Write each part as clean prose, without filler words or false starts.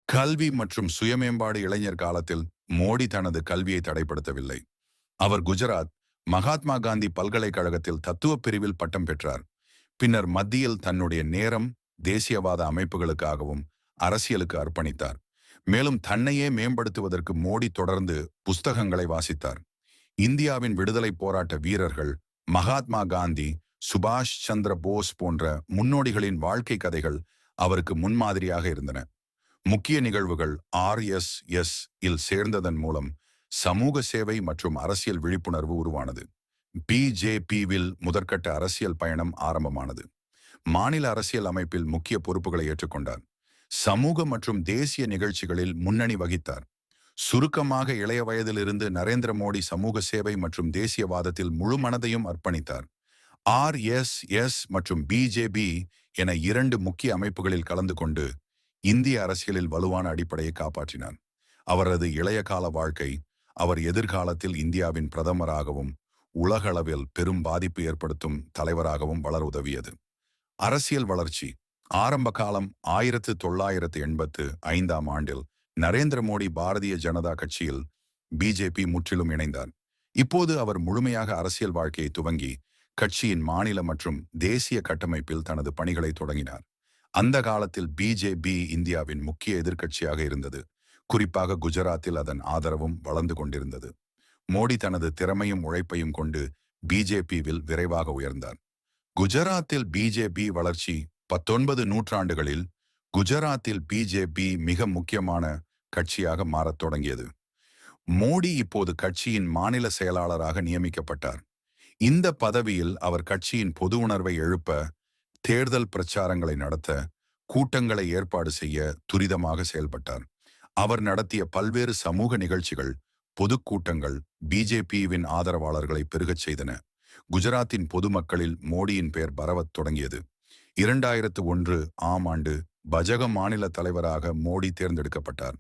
கல்வி மற்றும் சுயமேம்பாடு இளைஞர் காலத்தில் மோடி தனது கல்வியை தடைப்படுத்தவில்லை. அவர் குஜராத் மகாத்மா காந்தி பல்கலைக்கழகத்தில் தத்துவ பிரிவில் பட்டம் பெற்றார். பின்னர் மத்தியில் தன்னுடைய நேரம் தேசியவாத அமைப்புகளுக்காகவும் அரசியலுக்கு அர்ப்பணித்தார். மேலும் தன்னையே மேம்படுத்துவதற்கு மோடி தொடர்ந்து புஸ்தகங்களை வாசித்தார். இந்தியாவின் விடுதலை போராட்ட வீரர்கள் மகாத்மா காந்தி, சுபாஷ் சந்திர போஸ் போன்ற முன்னோடிகளின் வாழ்க்கை கதைகள் அவருக்கு முன்மாதிரியாக இருந்தன. முக்கிய நிகழ்வுகள் RSS இல் சேர்ந்ததன் மூலம் சமூக சேவை மற்றும் அரசியல் விழிப்புணர்வு உருவானது. BJPவில் முதற்கட்ட அரசியல் பயணம் ஆரம்பமானது. மாநில அரசியல் அமைப்பில் முக்கிய பொறுப்புகளை ஏற்றுக்கொண்டார். சமூக மற்றும் தேசிய நிகழ்ச்சிகளில் முன்னணி வகித்தார். சுருக்கமாக, இளைய வயதிலிருந்து நரேந்திர மோடி சமூக சேவை மற்றும் தேசியவாதத்தில் முழு மனதையும் அர்ப்பணித்தார். RSS மற்றும் BJP என இரண்டு முக்கிய அமைப்புகளில் கலந்து கொண்டு இந்திய அரசியலில் வலுவான அடிப்படையை காப்பாற்றினார். அவரது இளைய கால வாழ்க்கை அவர் எதிர்காலத்தில் இந்தியாவின் பிரதமராகவும் உலகளவில் பெரும் பாதிப்பு ஏற்படுத்தும் தலைவராகவும் வளர உதவியது. அரசியல் வளர்ச்சி ஆரம்ப காலம் 1985ஆம் ஆண்டில் நரேந்திர மோடி பாரதிய ஜனதா கட்சியில் BJP முற்றிலும் இணைந்தார். இப்போது அவர் முழுமையாக அரசியல் வாழ்க்கையை துவங்கி கட்சியின் மாநில மற்றும் தேசிய கட்டமைப்பில் தனது பணிகளை தொடங்கினார். அந்த காலத்தில் BJP இந்தியாவின் முக்கிய எதிர்க்கட்சியாக இருந்தது. குறிப்பாக குஜராத்தில் அதன் ஆதரவும் வளர்ந்து கொண்டிருந்தது. மோடி தனது திறமையும் உழைப்பையும் கொண்டு BJPவில் விரைவாக உயர்ந்தார். குஜராத்தில் BJP வளர்ச்சி 19 நூற்றாண்டுகளில் குஜராத்தில் BJP மிக முக்கியமான கட்சியாக மாறத் தொடங்கியது. மோடி இப்போது கட்சியின் மாநில செயலாளராக நியமிக்கப்பட்டார். இந்த பதவியில் அவர் கட்சியின் பொது உணர்வை எழுப்ப, தேர்தல் பிரச்சாரங்களை நடத்த, கூட்டங்களை ஏற்பாடு செய்ய துரிதமாக செயல்பட்டார். அவர் நடத்திய பல்வேறு சமூக நிகழ்ச்சிகள், பொதுக்கூட்டங்கள் BJPவின் ஆதரவாளர்களை பெருகச் செய்தன. குஜராத்தின் பொதுமக்களில் மோடியின் பெயர் பரவத் தொடங்கியது. 2001ஆம் ஆண்டு பஜக மாநில தலைவராக மோடி தேர்ந்தெடுக்கப்பட்டார்.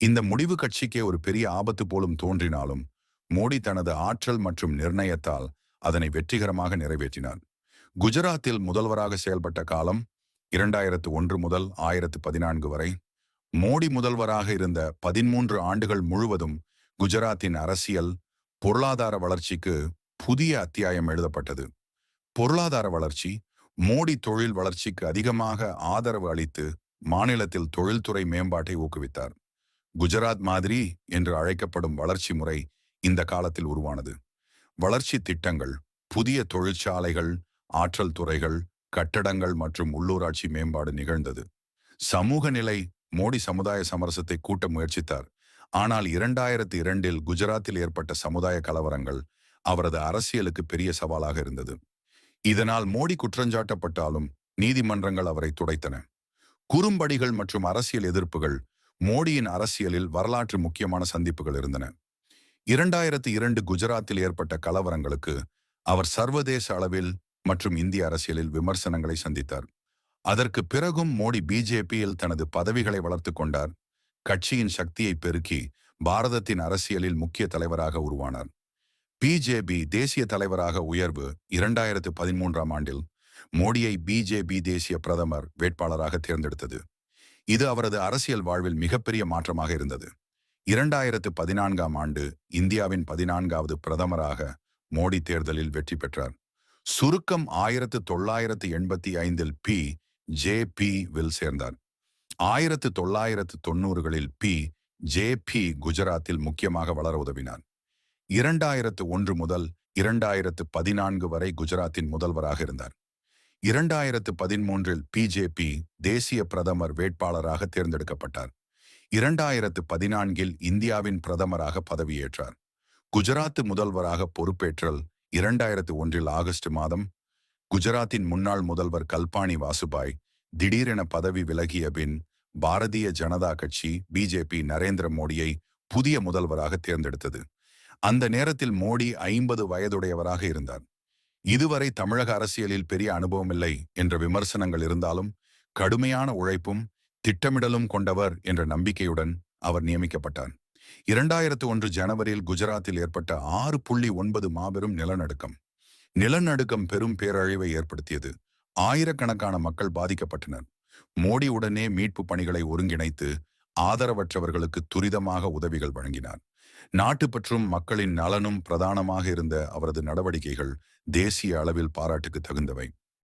இந்த முடிவு கட்சிக்கே ஒரு பெரிய ஆபத்து போலும் தோன்றினாலும் மோடி தனது ஆற்றல் மற்றும் நிர்ணயத்தால் அதனை வெற்றிகரமாக நிறைவேற்றினார். குஜராத்தில் முதல்வராக செயல்பட்ட காலம் 2001 முதல் 2014 வரை. மோடி முதல்வராக இருந்த 13 ஆண்டுகள் முழுவதும் குஜராத்தின் அரசியல், பொருளாதார வளர்ச்சிக்கு புதிய அத்தியாயம் எழுதப்பட்டது. பொருளாதார வளர்ச்சி மோடி தொழில் வளர்ச்சிக்கு அதிகமாக ஆதரவு அளித்து மாநிலத்தில் தொழில்துறை மேம்பாட்டை ஊக்குவித்தார். குஜராத் மாதிரி என்று அழைக்கப்படும் வளர்ச்சி முறை இந்த காலத்தில் உருவானது. வளர்ச்சி திட்டங்கள், புதிய தொழிற்சாலைகள், ஆற்றல் துறைகள், கட்டடங்கள் மற்றும் உள்ளூராட்சி மேம்பாடு நிகழ்ந்தது. சமூக நிலை மோடி சமுதாய சமரசத்தை கூட்ட முயற்சித்தார். ஆனால் 2002இல் குஜராத்தில் ஏற்பட்ட சமுதாய கலவரங்கள் அவரது அரசியலுக்கு பெரிய சவாலாக இருந்தது. இதனால் மோடி குற்றஞ்சாட்டப்பட்டாலும் நீதிமன்றங்கள் அவரை துடைத்தன. குறும்படிகள் மற்றும் அரசியல் எதிர்ப்புகள் மோடியின் அரசியலில் வரலாற்று முக்கியமான சந்திப்புகள் இருந்தன. 2002 குஜராத்தில் ஏற்பட்ட கலவரங்களுக்கு அவர் சர்வதேச அளவில் மற்றும் இந்திய அரசியலில் விமர்சனங்களை சந்தித்தார். அதற்கு பிறகும் மோடி BJPயில் தனது பதவிகளை வளர்த்து கொண்டார். கட்சியின் சக்தியை பெருக்கி பாரதத்தின் அரசியலில் முக்கிய தலைவராக உருவானார். BJP தேசிய தலைவராக உயர்வு 2013ஆம் ஆண்டில் மோடியை BJP தேசிய பிரதமர் வேட்பாளராக தேர்ந்தெடுத்தது. இது அவரது அரசியல் வாழ்வில் மிகப்பெரிய மாற்றமாக இருந்தது. 2014ஆம் ஆண்டு இந்தியாவின் 14வது பிரதமராக மோடி தேர்தலில் வெற்றி பெற்றார். சுருக்கம் 1985இல் BJPவில் சேர்ந்தார். 1990களில் BJP குஜராத்தில் முக்கியமாக வளர உதவினார். 2001 முதல் 2014 வரை குஜராத்தின் முதல்வராக இருந்தார். 2013இல் BJP தேசிய பிரதமர் வேட்பாளராக தேர்ந்தெடுக்கப்பட்டார். 2014இல் இந்தியாவின் பிரதமராக பதவியேற்றார். குஜராத் முதல்வராக பொறுப்பேற்றல் 2001இல் ஆகஸ்ட் மாதம். குஜராத்தின் முன்னாள் முதல்வர் கல்பாணி வாசுபாய் திடீரென பதவி விலகிய பின் பாரதிய ஜனதா கட்சி BJP நரேந்திர மோடியை புதிய முதல்வராக தேர்ந்தெடுத்தது. அந்த நேரத்தில் மோடி 50 வயதுடையவராக இருந்தார். இதுவரை தமிழக அரசியலில் பெரிய அனுபவமில்லை என்ற விமர்சனங்கள் இருந்தாலும் கடுமையான உழைப்பும் திட்டமிடலும் கொண்டவர் என்ற நம்பிக்கையுடன் அவர் நியமிக்கப்பட்டார். 2001 ஜனவரியில் குஜராத்தில் ஏற்பட்ட 6.9 மாபெரும் நிலநடுக்கம். நிலநடுக்கம் பெரும் பேரழிவை ஏற்படுத்தியது. ஆயிரக்கணக்கான மக்கள் பாதிக்கப்பட்டனர். மோடி உடனே மீட்பு பணிகளை ஒருங்கிணைத்து ஆதரவற்றவர்களுக்கு துரிதமாக உதவிகள் வழங்கினார். நாட்டுப்பற்றும் மக்களின் நலனும் பிரதானமாக இருந்த அவரது நடவடிக்கைகள் தேசிய அளவில் பாராட்டுக்கு தகுந்தவை.